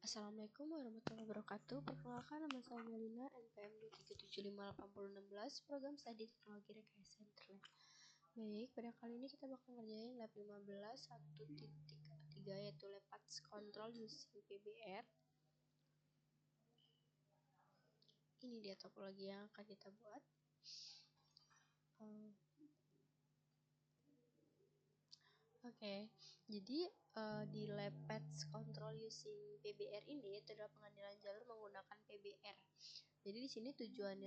Assalamualaikum warahmatullahi wabarakatuh. Perkenalkan, nama saya Melina, NPM 2375816, program studi teknologi rekayasa internet. Baik, pada kali ini kita bakal ngerjain lab 15 1.3 yaitu lab path control using PBR. Ini dia topologi yang akan kita buat. Oke, jadi di lab path control using PBR ini itu adalah pengendalian jalur menggunakan PBR. Jadi di sini tujuan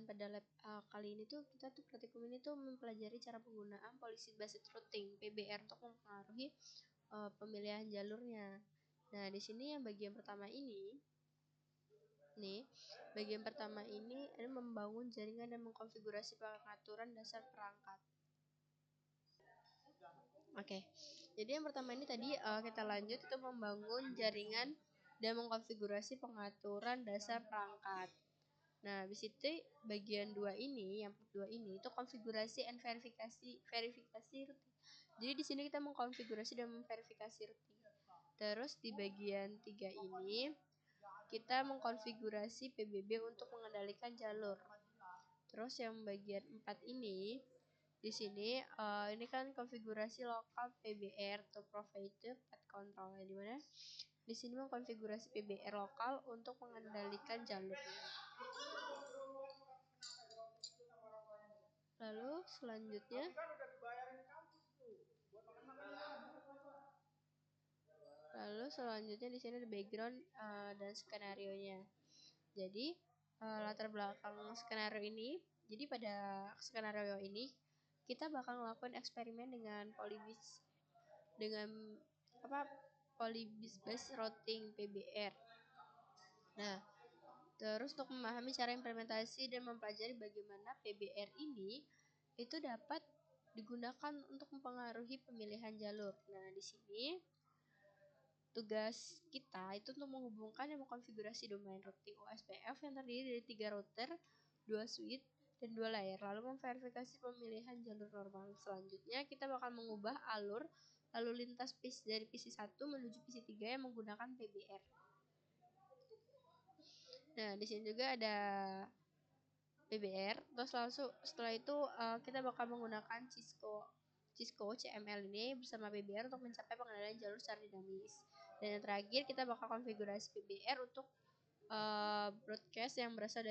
pada lab kali ini tuh kita tuh praktikum ini tuh mempelajari cara penggunaan policy based routing PBR untuk mempengaruhi pemilihan jalurnya. Nah, di sini yang bagian pertama ini adalah membangun jaringan dan mengkonfigurasi pengaturan dasar perangkat. Oke, jadi yang pertama ini tadi kita lanjut itu membangun jaringan dan mengkonfigurasi pengaturan dasar perangkat. Nah, habis itu bagian yang kedua ini itu konfigurasi and verifikasi routing. Jadi di sini kita mengkonfigurasi dan memverifikasi routing. Terus di bagian 3 ini kita mengkonfigurasi PBB untuk mengendalikan jalur. Terus yang bagian 4 ini di sini ini kan konfigurasi lokal PBR atau provider path control, di mana di sini mengkonfigurasi PBR lokal untuk mengendalikan jalurnya. Lalu selanjutnya di sini ada background dan skenario-nya. Jadi latar belakang skenario ini, jadi pada skenario ini kita bakal ngelakuin eksperimen dengan polybase based routing PBR. Nah, terus untuk memahami cara implementasi dan mempelajari bagaimana PBR ini itu dapat digunakan untuk mempengaruhi pemilihan jalur. Nah, di sini tugas kita itu untuk menghubungkan dan mengkonfigurasi domain routing OSPF yang terdiri dari 3 router, 2 switch, dan 2 layer, lalu memverifikasi pemilihan jalur normal. Selanjutnya kita bakal mengubah alur lalu lintas dari PC1 menuju PC3 yang menggunakan PBR. Nah, di sini juga ada PBR. Terus langsung setelah itu kita bakal menggunakan Cisco CML ini bersama PBR untuk mencapai pengendalian jalur secara dinamis. Dan yang terakhir kita bakal konfigurasi PBR untuk broadcast yang berasal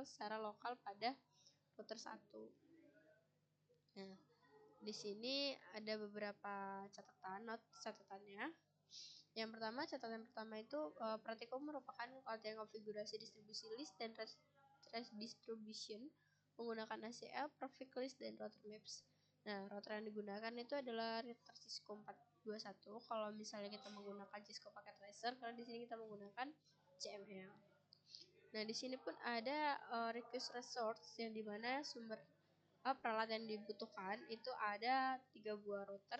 secara lokal pada router 1. Nah, di sini ada beberapa catatannya. Yang pertama, catatan pertama itu praktikum merupakan latihan konfigurasi distribusi list dan trace distribution menggunakan ACL, Perfect List, dan router maps. Nah, router yang digunakan itu adalah router Cisco 421. Kalau misalnya kita menggunakan Cisco paket tracer, karena di sini kita menggunakan CML. Nah, di sini pun ada request resource yang dimana sumber peralatan yang dibutuhkan itu ada 3 buah router,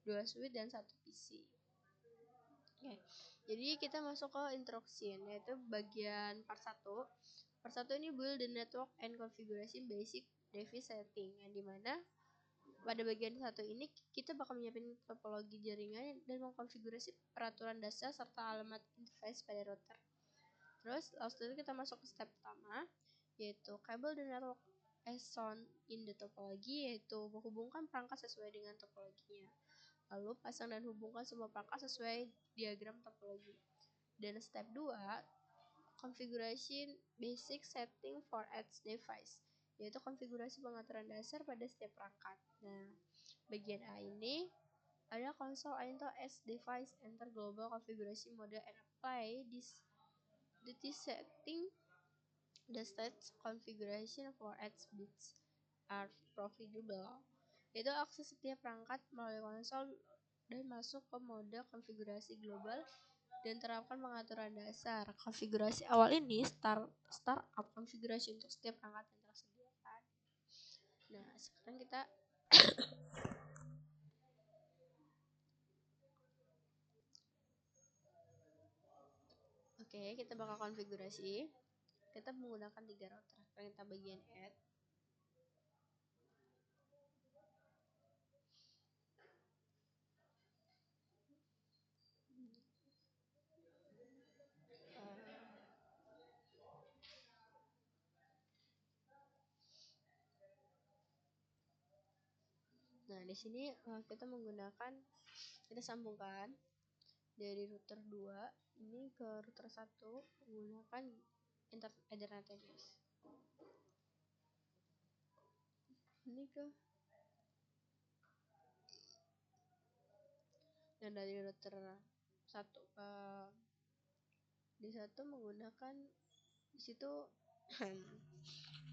2 switch, dan 1 PC. Oke, jadi kita masuk ke introduction, yaitu bagian part 1. Part 1 ini build the network and configuration basic device setting, yang dimana pada bagian 1 ini kita bakal menyiapkan topologi jaringan dan mengkonfigurasi peraturan dasar serta alamat interface pada router. Terus lalu kita masuk ke step pertama, yaitu cable the network as shown in the topology, yaitu menghubungkan perangkat sesuai dengan topologinya. Lalu pasang dan hubungkan semua perangkat sesuai diagram topologi. Dan step 2, configuration basic setting for each device, yaitu konfigurasi pengaturan dasar pada setiap perangkat. Nah, bagian A ini ada console into each device, enter global configuration mode and apply this setting. The state configuration for each bits are profitable, yaitu akses setiap perangkat melalui konsol dan masuk ke mode konfigurasi global dan terapkan pengaturan dasar. Konfigurasi awal ini startup konfigurasi untuk setiap perangkat yang tersedia. Nah, sekarang kita kita bakal konfigurasi. Kita menggunakan 3 router. Kita bagian add. Nah, di sini kita sambungkan dari router 2 ini ke router 1 menggunakan Ethernet ya guys. Ini ke dan dari router 1 ke di satu menggunakan di situ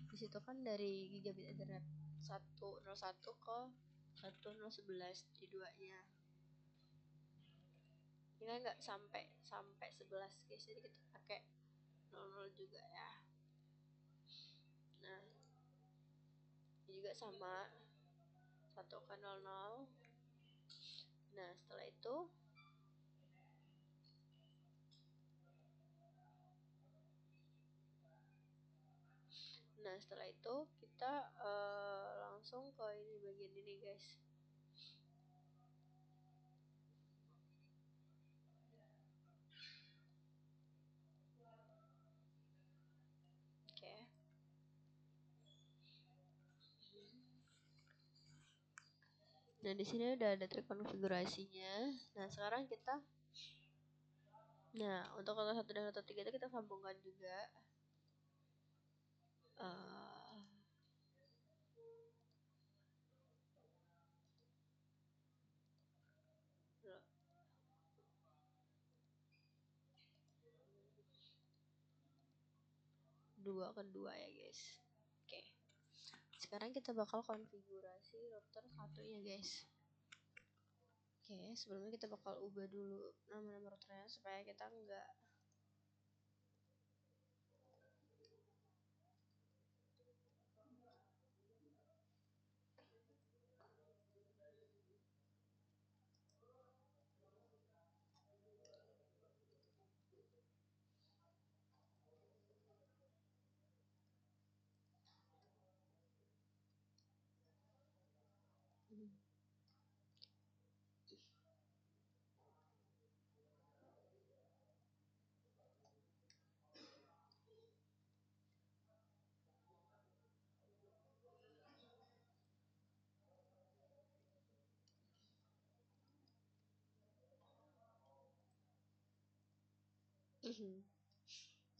di situ kan dari gigabit Ethernet 101 ke 1011 di duanya. Ini kan nggak sampai 11 guys, jadi kita pakai 00 juga ya. Nah, ini juga sama 1 ke 00. Nah, setelah itu kita langsung ke ini bagian ini guys. Oke. Nah, di sini udah ada terkonfigurasinya. Nah, sekarang untuk router 1 dan router 3 itu kita sambungkan juga. Dua kedua ya guys. Oke. Sekarang kita bakal konfigurasi router 1 ya guys. Oke, sebelumnya kita bakal ubah dulu nama-nama routernya supaya kita enggak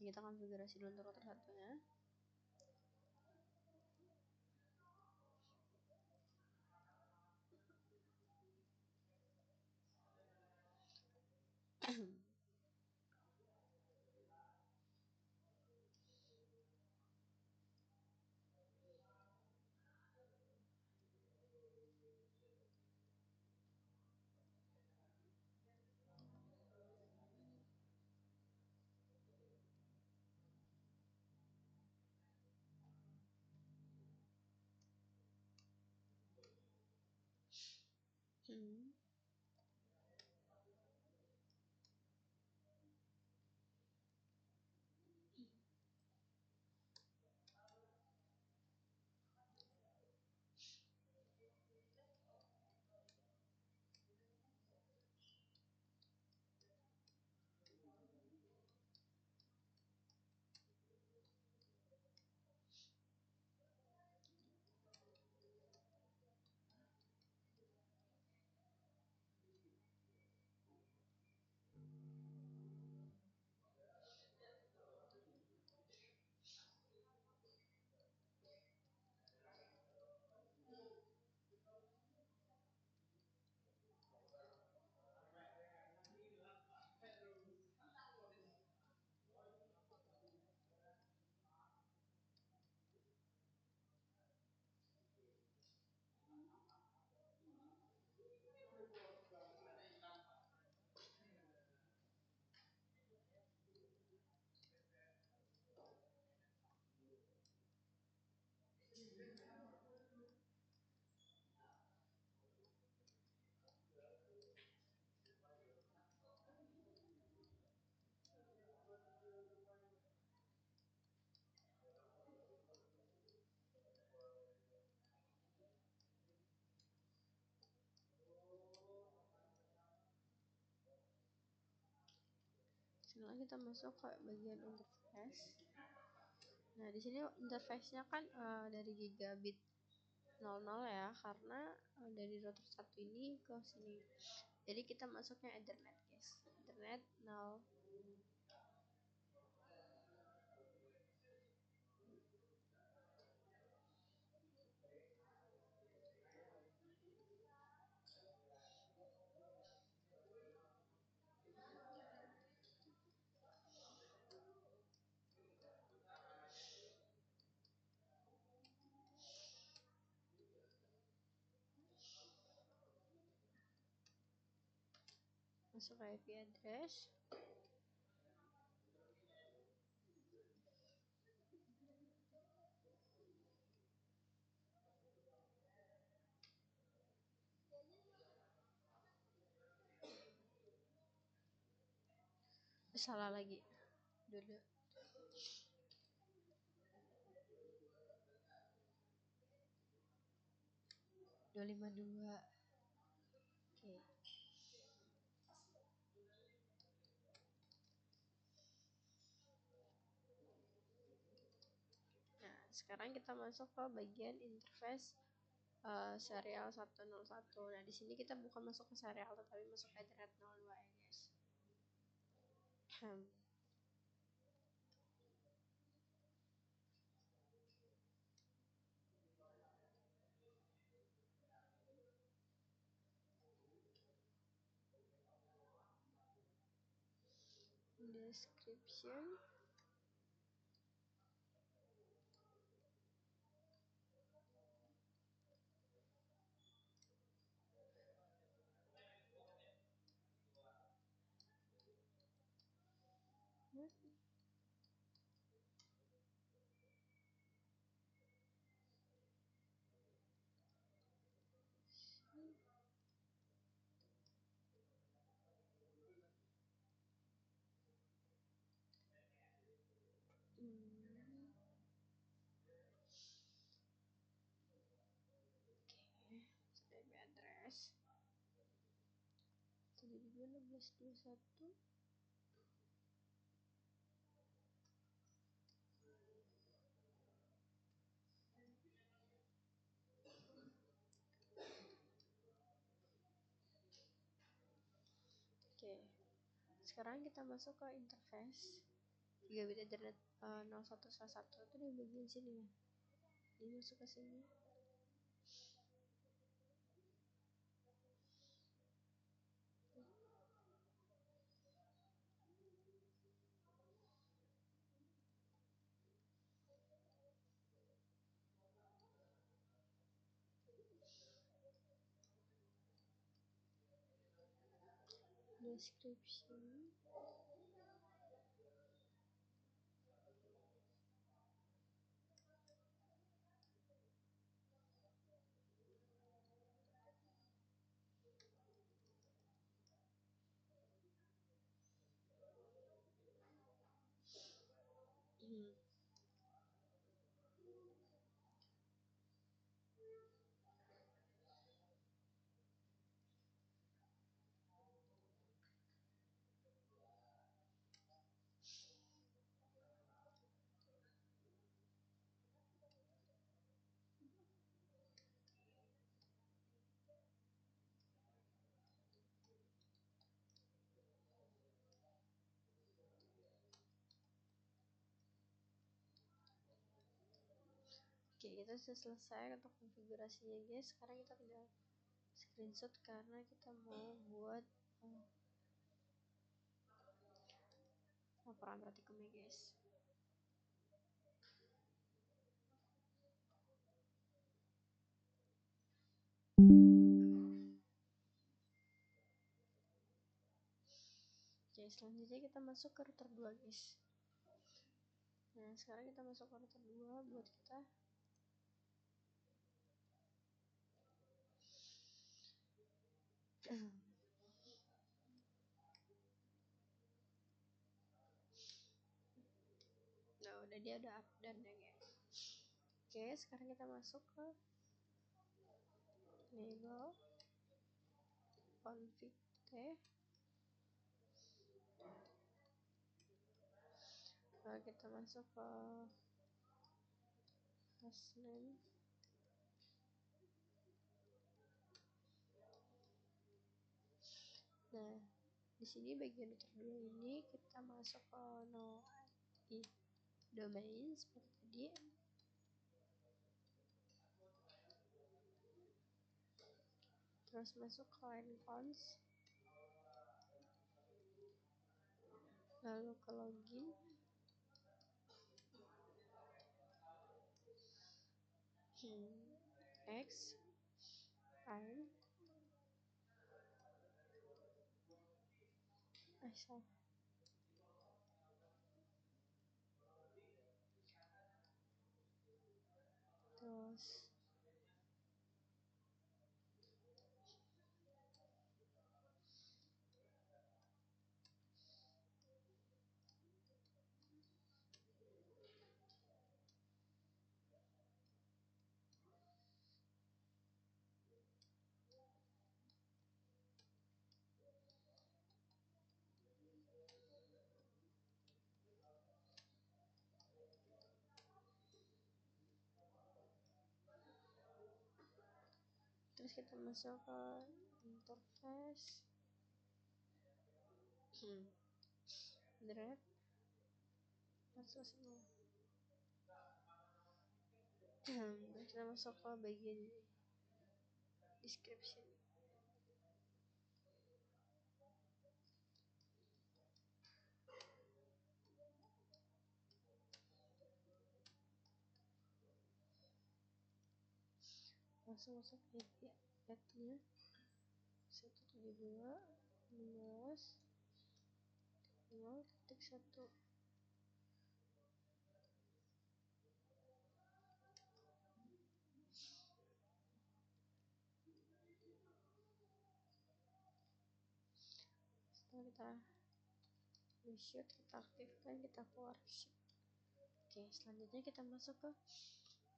kita konfigurasi dulu untuk router 1-nya. Sekarang kita masuk ke bagian interface. Nah, di sini interface-nya kan dari gigabit 00 ya, karena dari router 1 ini ke sini. Jadi kita masuknya Ethernet guys, Ethernet 0. Masuk ke IP address. Salah lagi dulu. 252. Oke. Nah, sekarang kita masuk ke bagian interface serial 101. Nah, di sini kita bukan masuk ke serial tetapi masuk ke Ethernet 02 ya, guys. Description. IP address 72.16.21. Oke, sekarang kita masuk ke interface 3 bit Ethernet 0111 itu di bagian sini ya. Ini masuk ke sini. Description. Oke, kita sudah selesai untuk konfigurasinya guys. Sekarang kita tinggal screenshot karena kita mau buat laporan praktikumnya guys. Oke, selanjutnya kita masuk ke router 2 guys. Nah, sekarang kita masuk ke router 2 buat kita nah udah dia udah update ya guys. Oke, sekarang kita masuk ke enable config t. Lalu kita masuk ke hostname Nah, di sini bagian kedua ini kita masuk ke no domain seperti tadi. Terus masuk ke line cons, lalu ke login, X, time, asal, terus kita masuk ke interface, drag, masuk semua. Kita masuk ke bagian description. Langsung masuk ke add-nya 172.15.0.1. Setelah kita reshoot, kita aktifkan, kita keluar shoot. Oke, selanjutnya kita masuk ke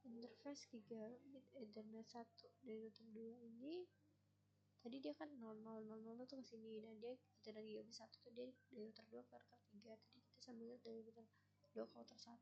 interface gigabit ethernet 1 dari router 2 ini. Tadi dia kan 0000 tuh ke sini, dan dia ethernet gigabit 1 tuh dia dari router 2 ke router 3. Tadi kita sambil lihat dari router 2 ke router 1.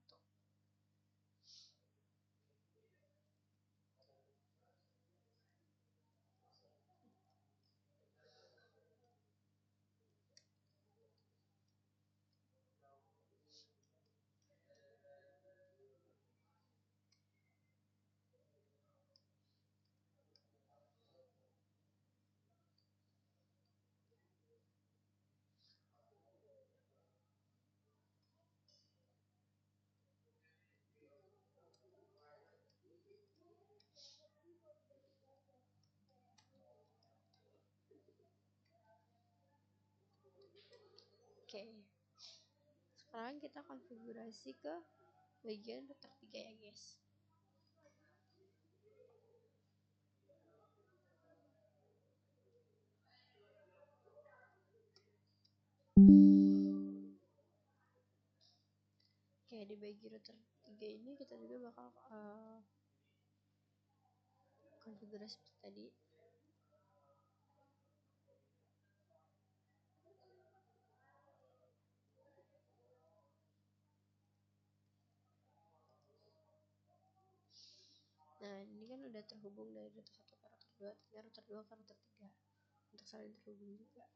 Oke, sekarang kita konfigurasi ke bagian router 3 ya guys. Oke, di bagian router 3 ini kita juga bakal konfigurasi seperti tadi. Nah, ini kan udah terhubung dari router 1 ke router 2, tinggal router 2 ke router 3 untuk saling terhubung juga.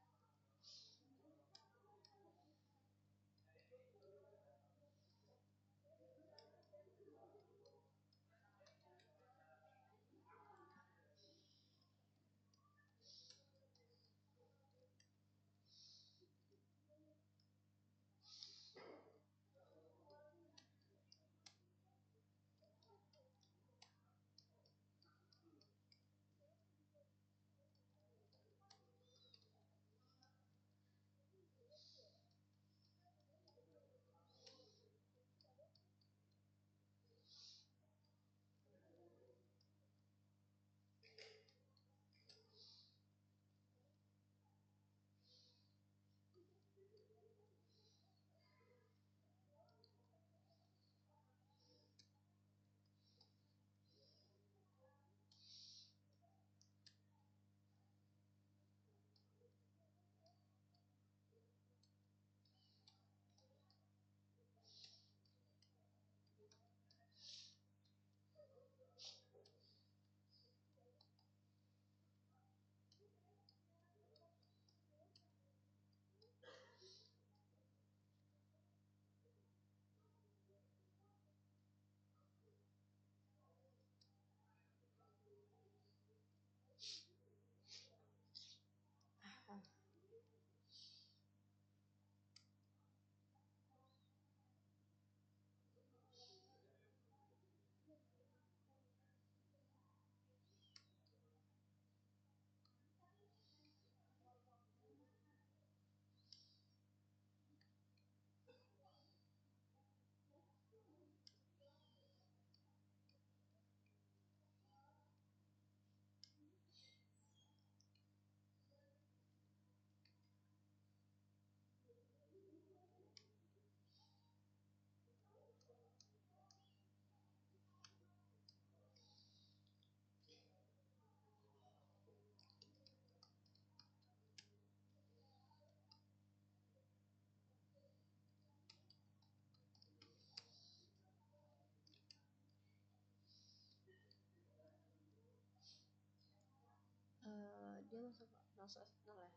dia masuk ke 0/0 ya.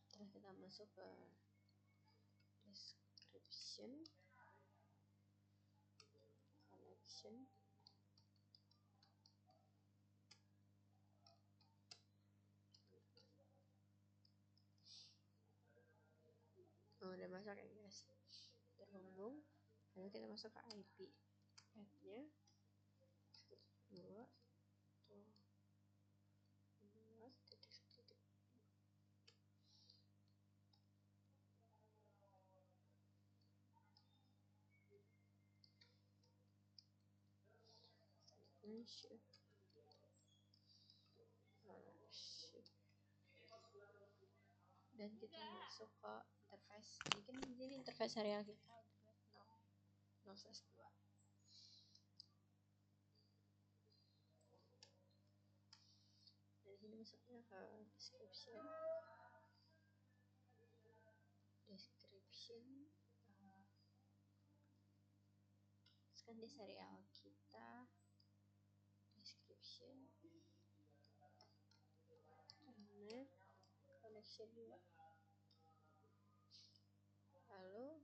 Terus kita masuk ke description, collection, udah masuk ya guys, terhubung. Lalu kita masuk ke IP add-nya 2 titik. Dan kita masuk ke interface. Jadi interface serial kita 0/2. Dari sini masuknya ke description, kan di serial kita description, internet connection 2, lalu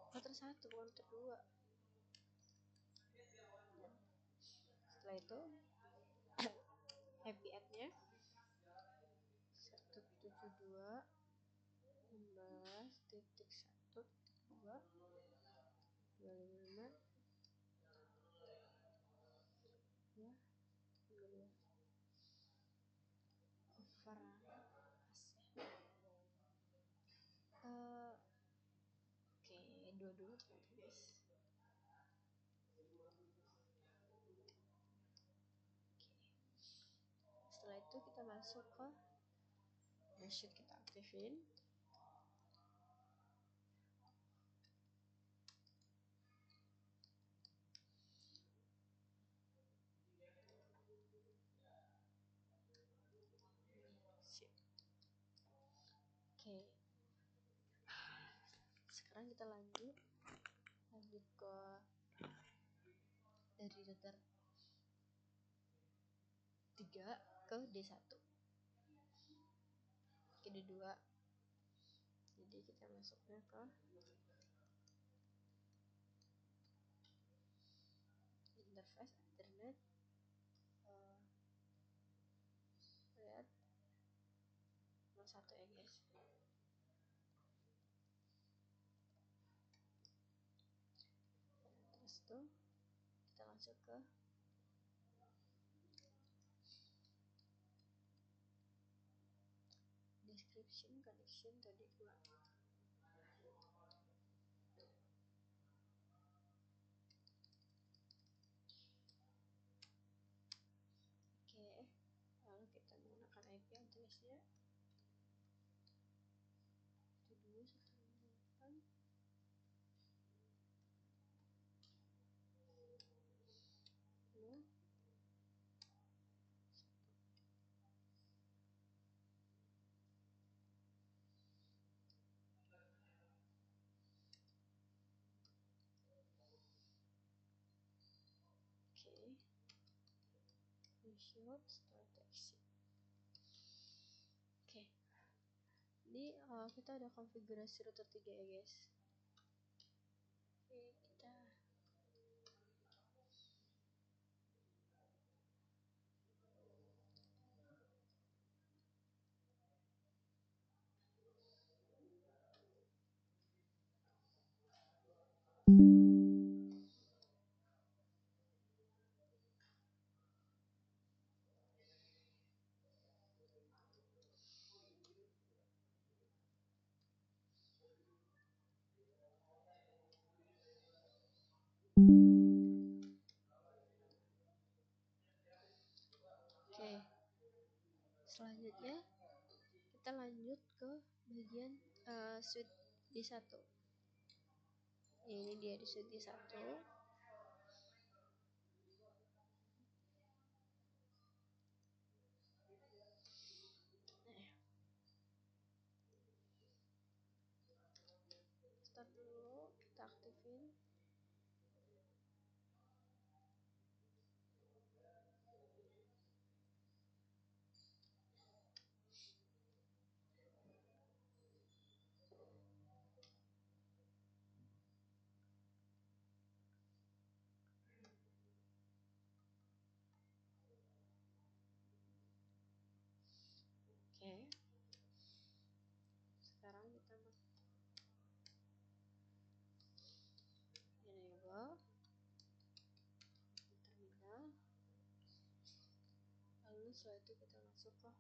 filter 1 filter 2. Setelah itu happy add-nya 172.16.1.2.255 ya, over oke, dua ternyata guys. Setelah itu kita masuk ke machine, kita aktifin. Oke, sekarang kita lanjut ke dari daftar 3 ke D1 ke D2. Jadi kita masuknya ke interface internet, lihat 01 ya guys. Terus tuh kita masuk ke description connection tadi 2. Oke, lalu kita menggunakan IP address-nya 12.168. Lalu result start exit. Oke, ini kita ada konfigurasi router 3 ya guys. Oke, kita selanjutnya kita lanjut ke bagian switch D1. Ini dia di switch D1. Start dulu, kita aktifin. setelah itu kita masuk ke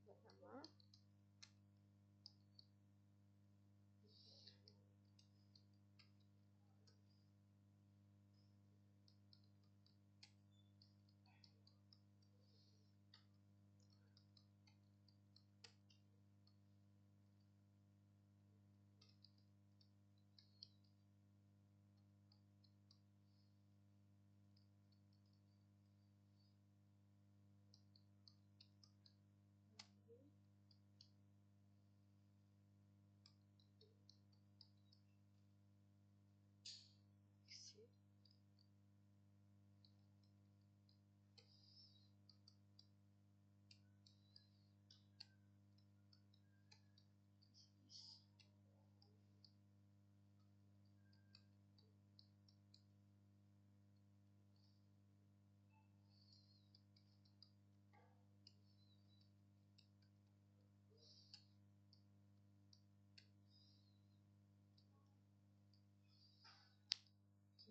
buat nama.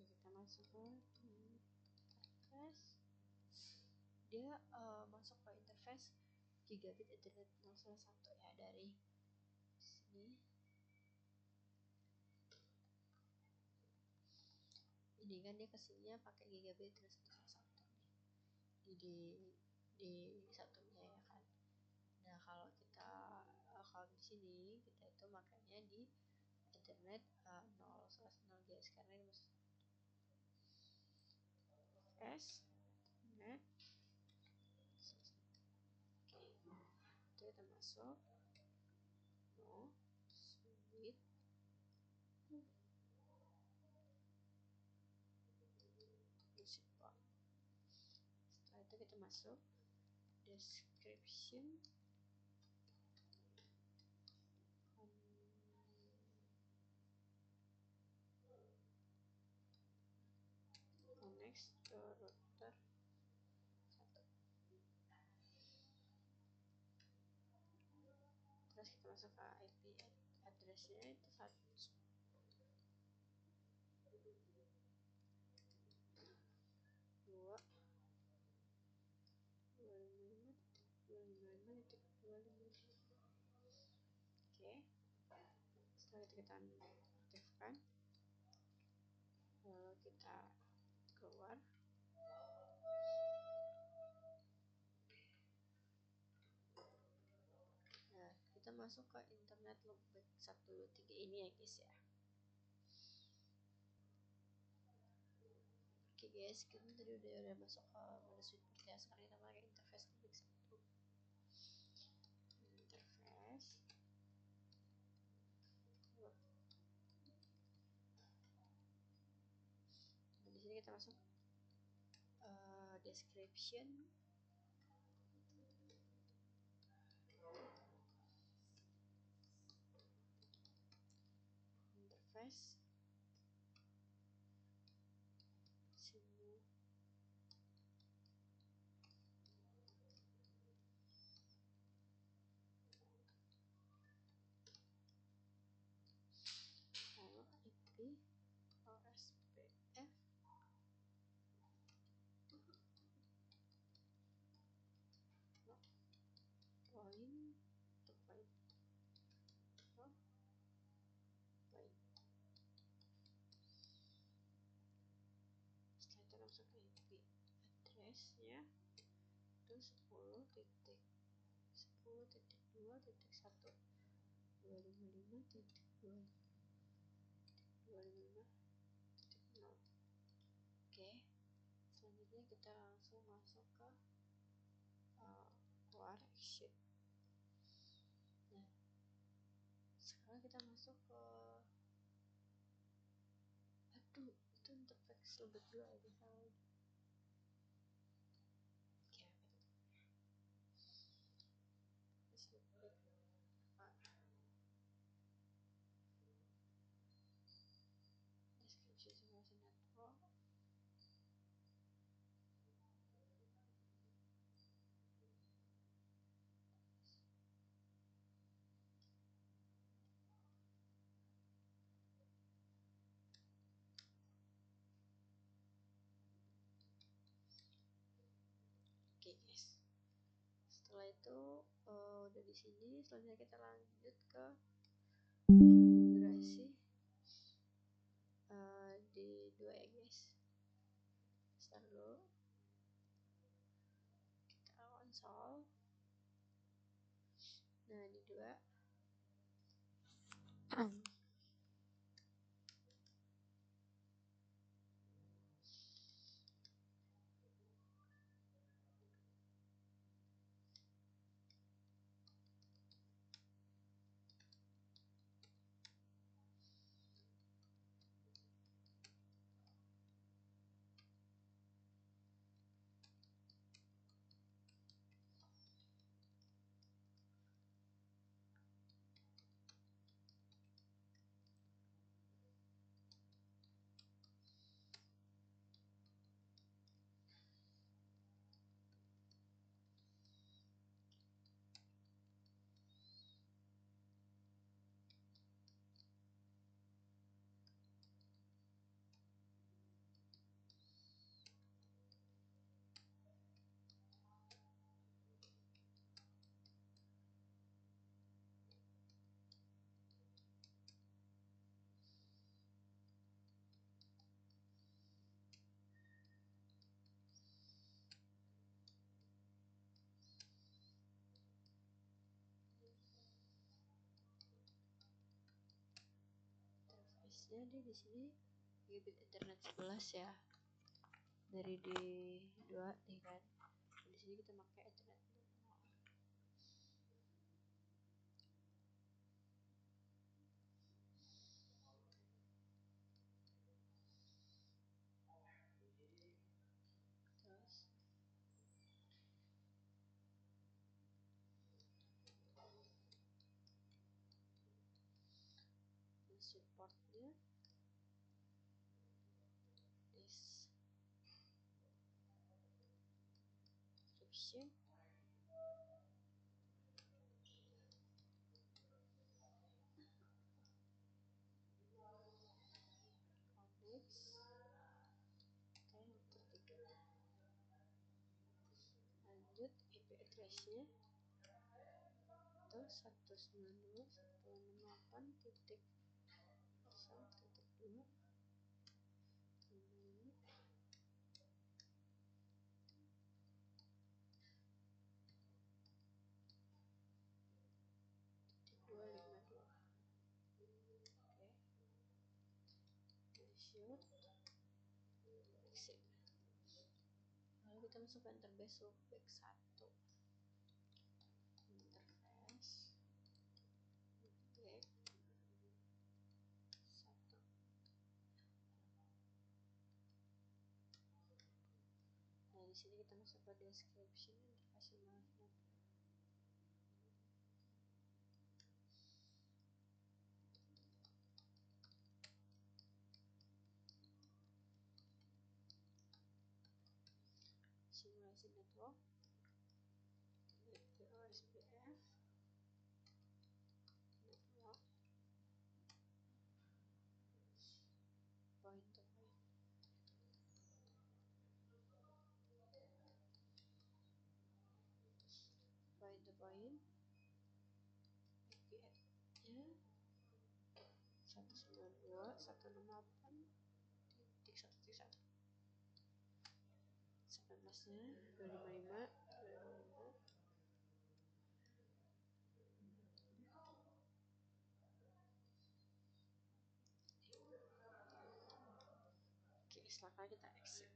Kita masuk ke interface. Dia masuk ke interface gigabit internet 0,1 ya, dari sini. Ini kan dia kesininya pakai gigabit internet 1,1 di satunya ya kan. Nah kalau kita kalau di sini kita itu makanya di internet 0,0 guys, karena ini masuk S net. Oke, itu kita masuk no suite. Setelah itu kita masuk description, connect ke router 1. Terus kita masuk ke IP addressnya itu 1.2.255.255.255. Oke, setelah itu kita aktifkan, lalu kita keluar. Nah, kita masuk ke internet loopback 123 ini ya guys ya. Oke guys, kita tadi udah masuk ke mode switch ya. Sekarang kita pakai interface loopback 1. Interface. Nah, di sini kita masuk description, interface, sini. Lalu IP OSPF point to point point. Setelah itu langsung ke IP addressnya itu 10.10.2.1.255.255.0. Oke, selanjutnya kita langsung masuk ke keluar exit. Nah, sekarang kita masuk ke itu interface lebih dulu aja salah. Oke, description simulation network. itu udah di sini. Selanjutnya kita lanjut ke konfigurasi di 2 ya guys. Start dulu, kita konsol. Nah di 2 interface-nya dia di sini gigabit internet 11 ya, dari D2 nih kan. Di sini kita pakai internet terus supportnya description, next, yang ketiga lanjut IP address-nya itu 192.168.0.2 252. Oke, shoot, exit. Lalu kita masuk ke interface loopback 1, interface loopback 1. Nah di sini kita masuk ke description interface management. Simulasi network, OSPF, network, point to point, point to point, IP-nya 192.168.1.1, 19-nya 255. Oke, setelah kita exit.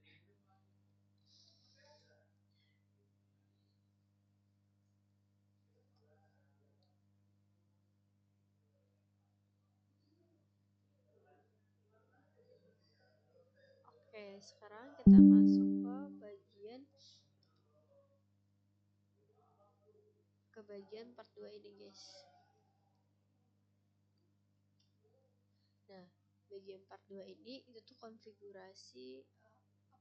Oke, sekarang kita masuk ke bagian part 2 ini guys. Nah, bagian part 2 ini itu tuh konfigurasi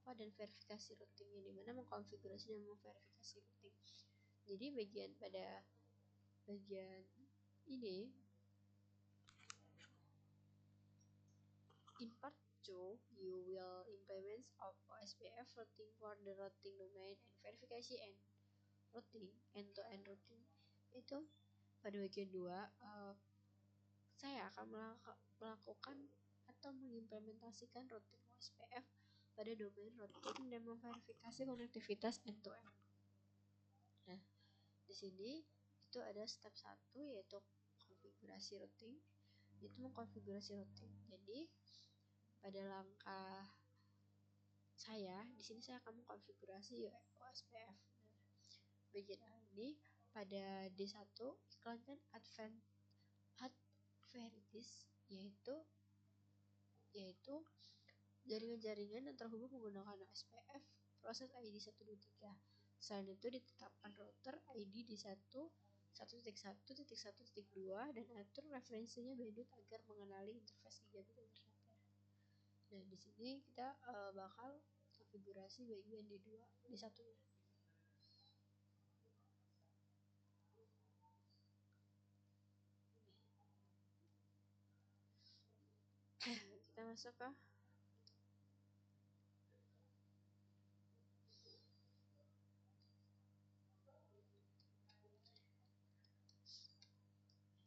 dan verifikasi routingnya, dimana mengkonfigurasi dan memverifikasi routing. Jadi pada bagian ini, in part 2 you will implement of OSPF routing for the routing domain and verification and routing, end to end routing. Itu pada bagian 2 saya akan melakukan atau mengimplementasikan routing OSPF pada domain routing dan memverifikasi konektivitas end to end. Nah, di sini itu ada step 1 yaitu konfigurasi routing. Itu mengkonfigurasi routing. Jadi pada langkah saya di sini saya akan mengkonfigurasi OSPF. Nah, bagian ini pada D1 iklankan advantage yaitu jaringan-jaringan yang terhubung menggunakan OSPF proses ID 123. Selain itu ditetapkan router ID di 1.1.1.1.2 dan atur referensinya bandwidth agar mengenali interface gigabit internet. Nah, di sini kita bakal konfigurasi bagian D2 D1 nya. Kita masuk ke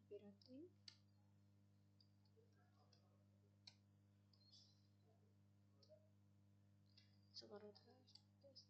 IP routing. Coba router ada lagi.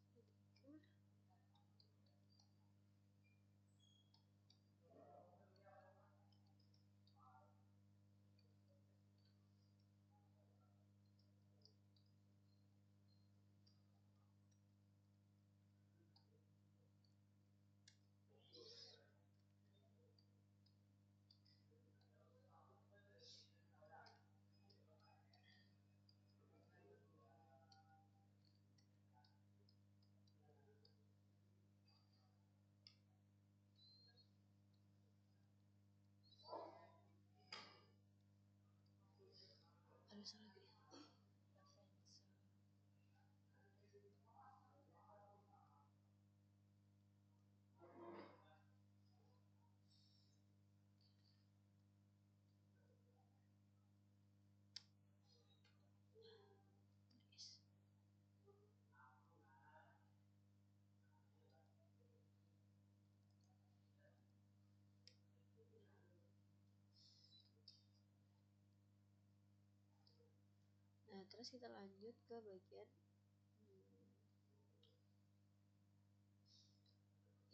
Nah, terus kita lanjut ke bagian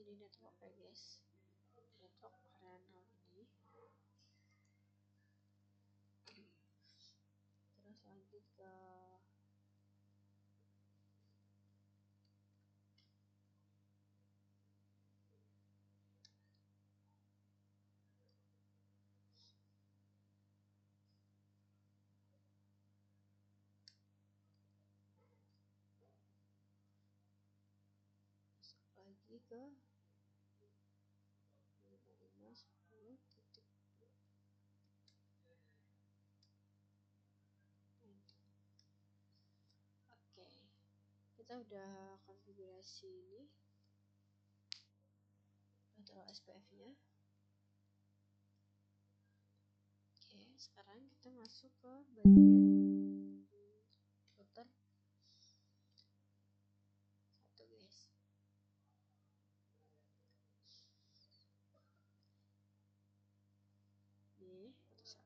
ini network ya guys, network renal ini. Terus lanjut ke lagi ke 5510.2. Oke, kita udah konfigurasi ini atau SPF nya. Oke, sekarang kita masuk ke bagian router 1 guys. Ini router 1,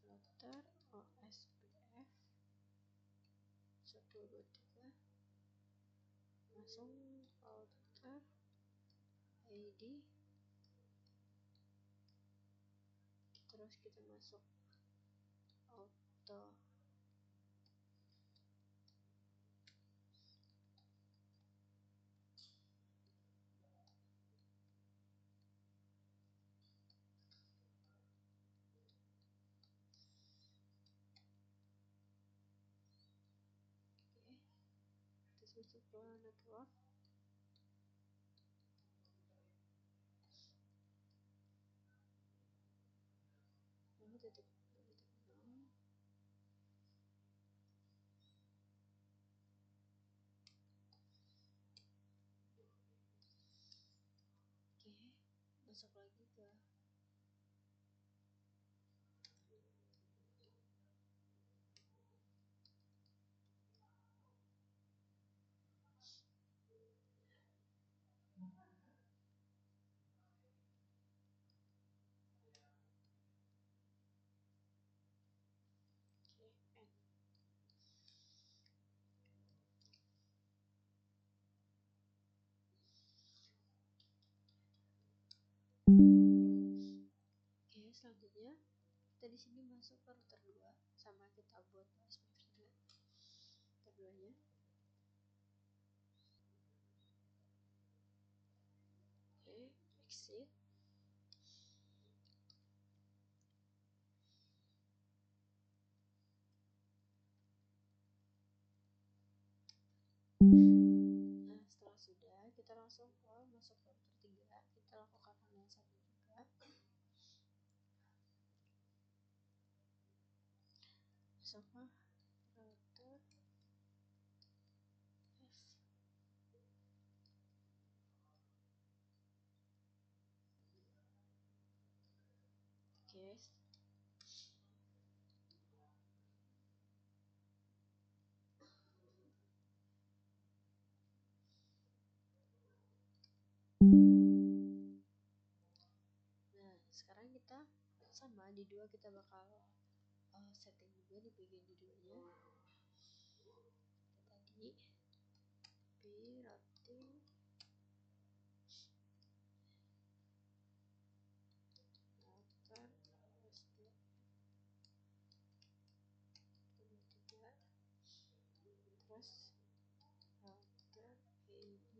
router OSPF 123, langsung router ID, terus kita masuk auto masuk ke network. Lalu titik 0. Oke, masuk lagi ke selanjutnya kita di sini masuk ke router 2, sama kita buat SPF juga router 2 nya. Oke, exit. Nah, setelah sudah, kita langsung masuk ke router 3. Kita lakukan hal yang sama juga. Masuk ke router F. Oke. Nah, sekarang kita sama di 2 kita bakal setting juga di bagian di 2 nya. Tadi routing router SD 3, terus router AB.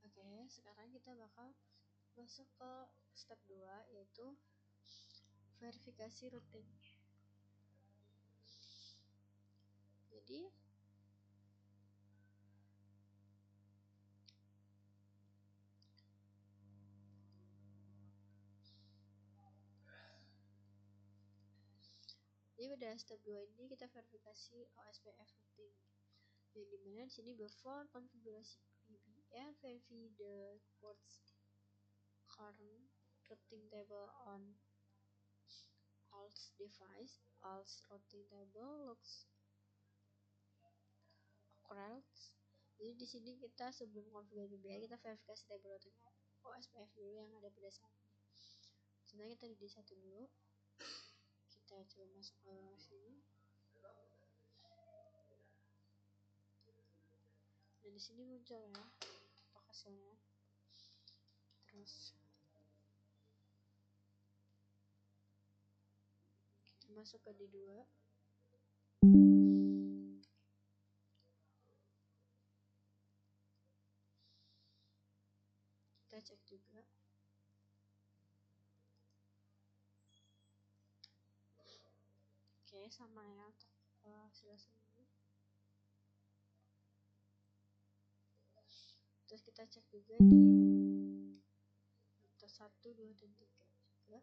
Oke, sekarang kita bakal masuk ke step 2, yaitu verifikasi routing. Jadi pada step 2 ini kita verifikasi OSPF routing. Yang dimana di sini before konfigurasi PBR, verify the ports current routing table on all device, all routing table looks correct. Jadi di sini kita sebelum konfigurasi PBR kita verifikasi table routing OSPF dulu yang ada pada saat ini. Sebenarnya kita di D1 dulu. Kita coba masuk ke sini. Dan di sini muncul ya hasilnya. Terus kita masuk ke D2. Kita cek juga. Oke, sama ya untuk hasil-hasilnya. Terus kita cek juga di router 1, 2, dan 3 juga.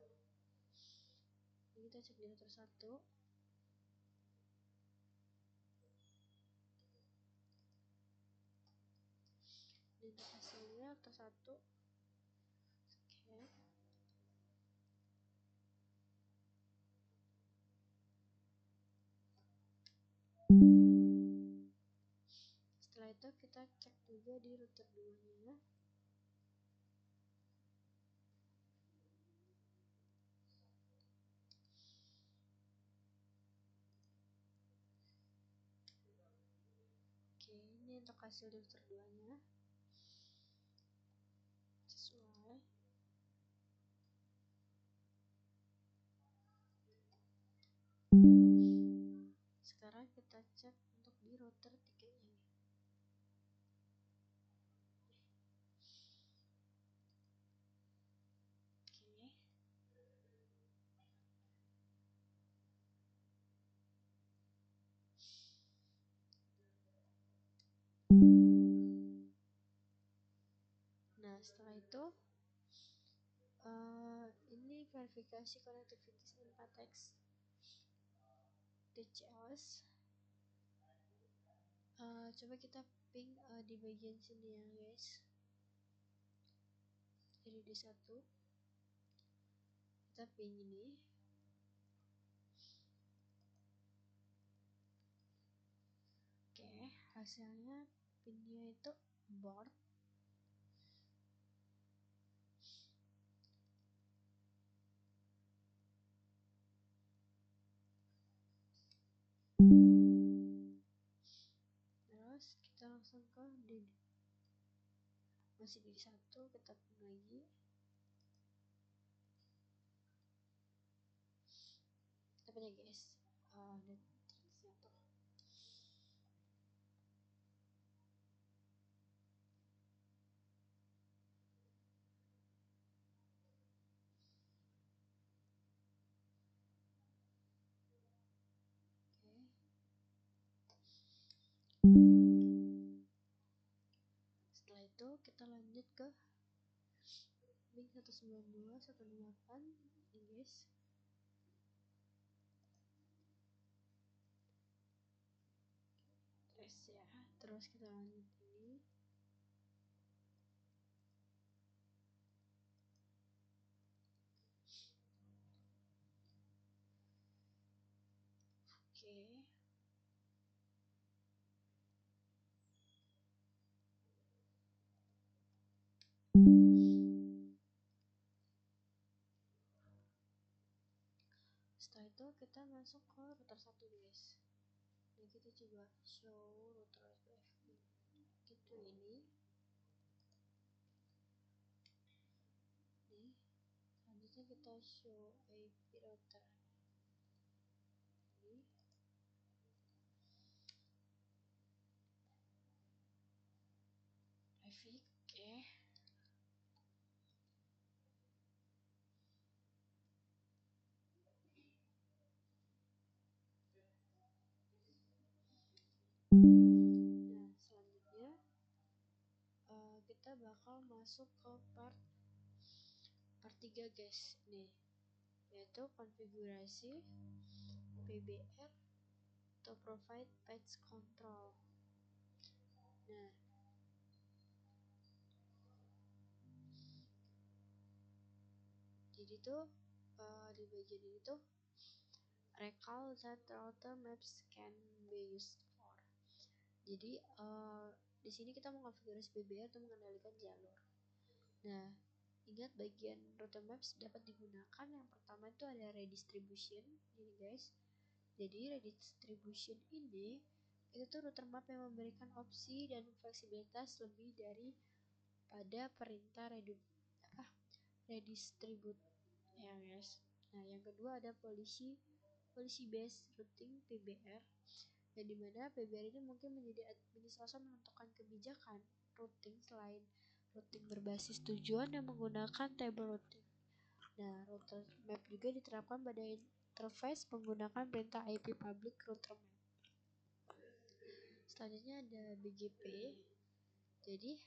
Ini kita cek di router 1. Dan hasilnya router 1. Oke. Setelah itu kita cek juga di router 2 nya. Oke, ini untuk hasil di router 2 nya sesuai. Sekarang kita cek untuk di router 3 nya. Oke. Nah, setelah itu ini verifikasi connectivity 4x TCS. Coba kita ping di bagian sini ya guys. Jadi D1. kita pin ini. Oke, hasilnya pinnya itu board. Terus kita langsung ke masih di satu, kita pin lagi. Tapi ya guys, ada triknya tuh. Setelah itu kita lanjut ke link 192.168 ini guys. Terus kita lanjut ini. Oke. Setelah itu kita masuk ke router 1 guys. Nah kita coba show router FB gitu ini. Nih, selanjutnya kita show IP router ini. Traffic, oke. Nah selanjutnya kita bakal masuk ke part 3 guys nih, yaitu konfigurasi PBR atau provide patch control. Nah jadi tuh di bagian ini tuh recall that router maps can be used for. Jadi di sini kita mengkonfigurasi PBR untuk mengendalikan jalur. Nah, ingat bagian router maps dapat digunakan. Yang pertama itu ada redistribution ini guys. Jadi redistribution ini itu tuh router map yang memberikan opsi dan fleksibilitas lebih dari pada perintah redistribute ya guys. Nah, yang kedua ada policy based routing PBR, yang dimana PBR ini mungkin menjadi administrator menentukan kebijakan routing selain routing berbasis tujuan yang menggunakan table routing. Nah, router map juga diterapkan pada interface menggunakan perintah IP public router map. Selanjutnya ada BGP. Jadi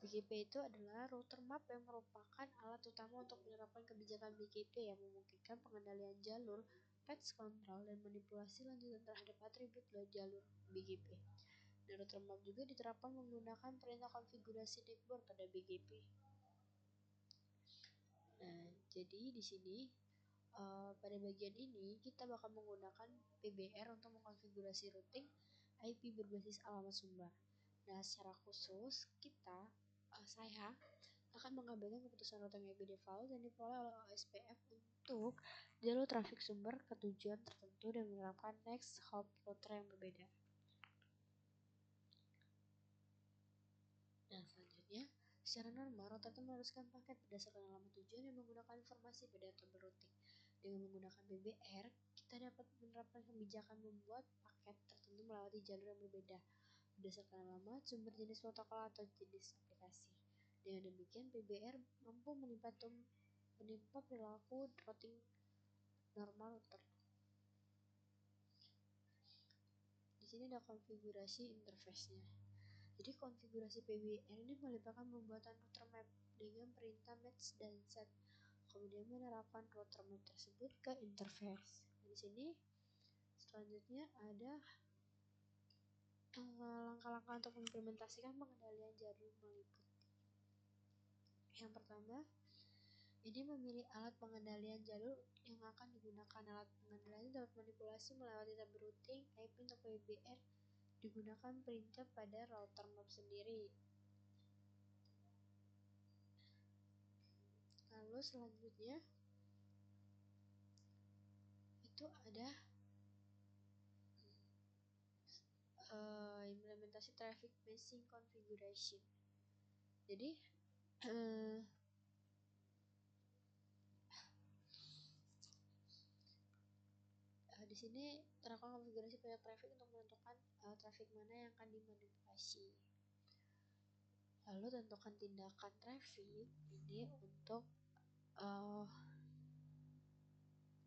BGP itu adalah router map yang merupakan alat utama untuk menerapkan kebijakan BGP yang memungkinkan pengendalian jalur, patch control, dan manipulasi lanjutan terhadap atribut jalur BGP. Dan router map juga diterapkan menggunakan perintah konfigurasi network pada BGP. Nah, jadi di sini pada bagian ini kita bakal menggunakan PBR untuk mengkonfigurasi routing IP berbasis alamat sumber. Nah, secara khusus saya akan mengabaikan keputusan routing IP default yang diperoleh oleh OSPF untuk jalur trafik sumber ke tujuan tertentu dan menerapkan next hop router yang berbeda. Nah, selanjutnya, secara normal router itu meneruskan paket berdasarkan alamat tujuan yang menggunakan informasi pada tabel routing. Dengan menggunakan PBR, kita dapat menerapkan kebijakan membuat paket tertentu melewati jalur yang berbeda berdasarkan alamat, sumber, jenis protokol, atau jenis aplikasi. Dengan demikian, PBR mampu menimpa perilaku routing normal router. Di sini ada konfigurasi interface-nya. Jadi konfigurasi PBR ini melibatkan pembuatan router map dengan perintah match dan set, kemudian menerapkan router map tersebut ke interface. Di sini selanjutnya ada langkah-langkah untuk mengimplementasikan pengendalian jalur meliputi. Yang pertama, Ini memilih alat pengendalian jalur yang akan digunakan. Alat pengendalian dapat manipulasi melewati tabel routing. IP untuk PBR digunakan perintah pada router map sendiri. Lalu selanjutnya itu ada implementasi traffic meshing configuration. Jadi di sini terdapat konfigurasi pada traffic untuk menentukan traffic mana yang akan dimanipulasi. Lalu tentukan tindakan traffic ini untuk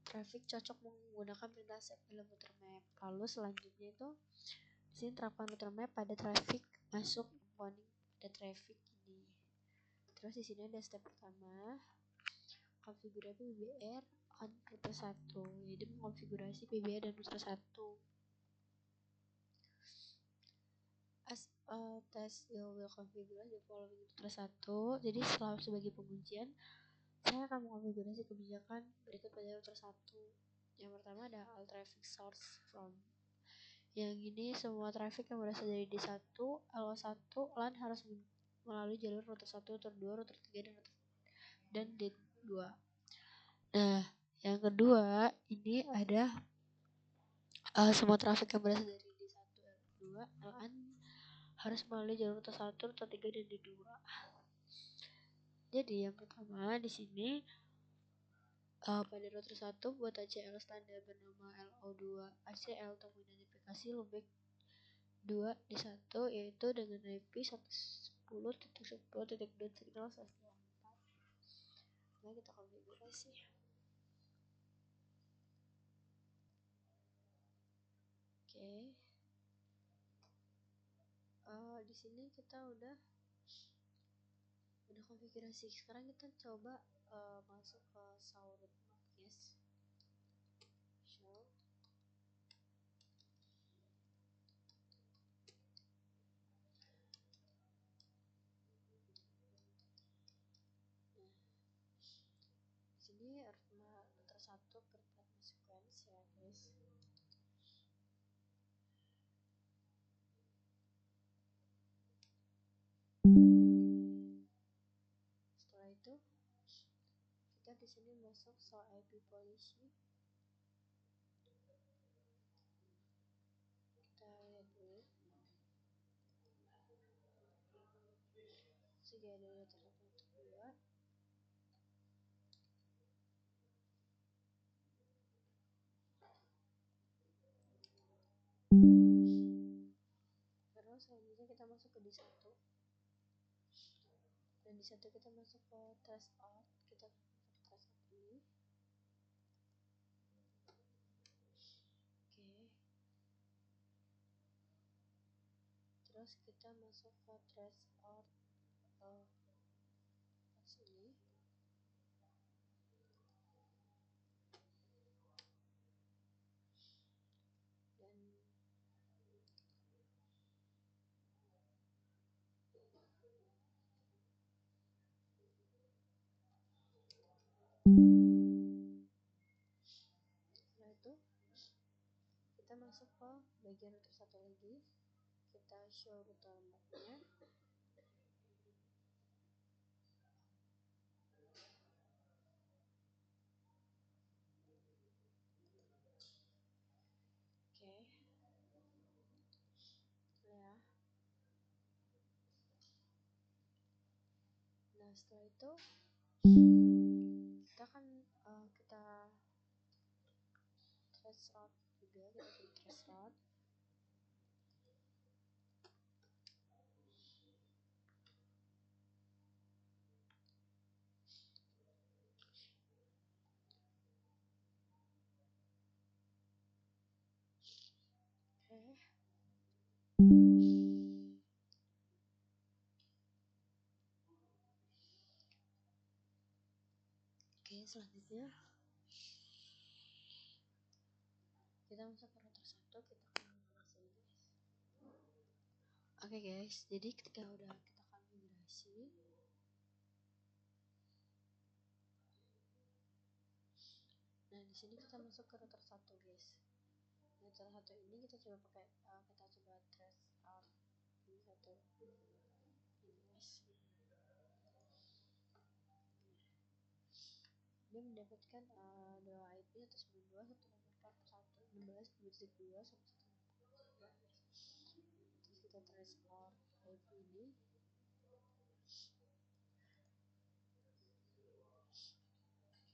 traffic cocok menggunakan perintah set router map. Lalu selanjutnya itu di sini terapkan router map pada traffic masuk incoming pada traffic ini. Terus di sini ada step pertama, konfigurasi PBR on router 1. Jadi mengkonfigurasi PBR dan router 1. As a test, you will configure the following router 1. Jadi sebagai pengujian, saya akan mengkonfigurasi kebijakan berikut pada router 1. Yang pertama ada all traffic source from. Yang ini semua traffic yang berasal dari D1, LO1, LAN harus melalui jalur router 1, router 2, router 3, dan D2. Nah, yang kedua ini ada semua traffic yang berasal dari D1, L2, LAN harus melalui jalur router 1, router 3, dan D2. Jadi yang pertama di sini pada router 1 buat ACL standar bernama LO2 ACL untuk mengidentifikasi loopback 2 di 1 yaitu dengan IP 110.10.2.104. Mari kita konfigurasi. Oke. Di sini kita udah konfigurasi. Sekarang kita coba masuk ke show root map, guys. Show. Di sini router 1 berplatform sequence ya, guys. Setelah itu kita di sini masuk show IP policy. Kita lihat dulu. Sini ada router 1 untuk 2. Terus selanjutnya kita masuk ke D1. Dan di satu kita masuk ke trace out, kita trace out ini. Oke. Terus kita masuk ke trace out sini. Dan setelah itu kita masuk ke bagian router 1 lagi. Kita show router mapnya. Oke. Ya. Nah, setelah itu kita akan kita trace route juga, kita pilih trace route. Oke, selanjutnya kita masuk ke router 1, kita konfigurasi, guys. Oke, guys, jadi ketika udah kita konfigurasi, di sini kita masuk ke router 1 guys. Router 1 ini kita coba pakai kita coba trace out ini satu ini guys. Dia mendapatkan dua IP 192.168.1.16.2.1. Terus kita trace out IP ini.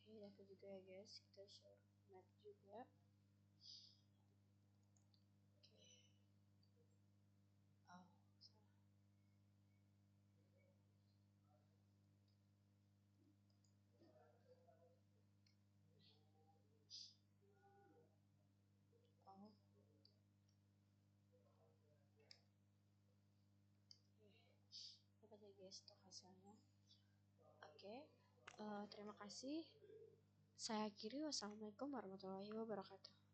Oke, dapat juga ya guys. Kita share map juga. Oke. Oh, salah. Oh. Dapat ya guys untuk hasilnya. Oke. Terima kasih. Saya akhiri. Wassalamualaikum warahmatullahi wabarakatuh.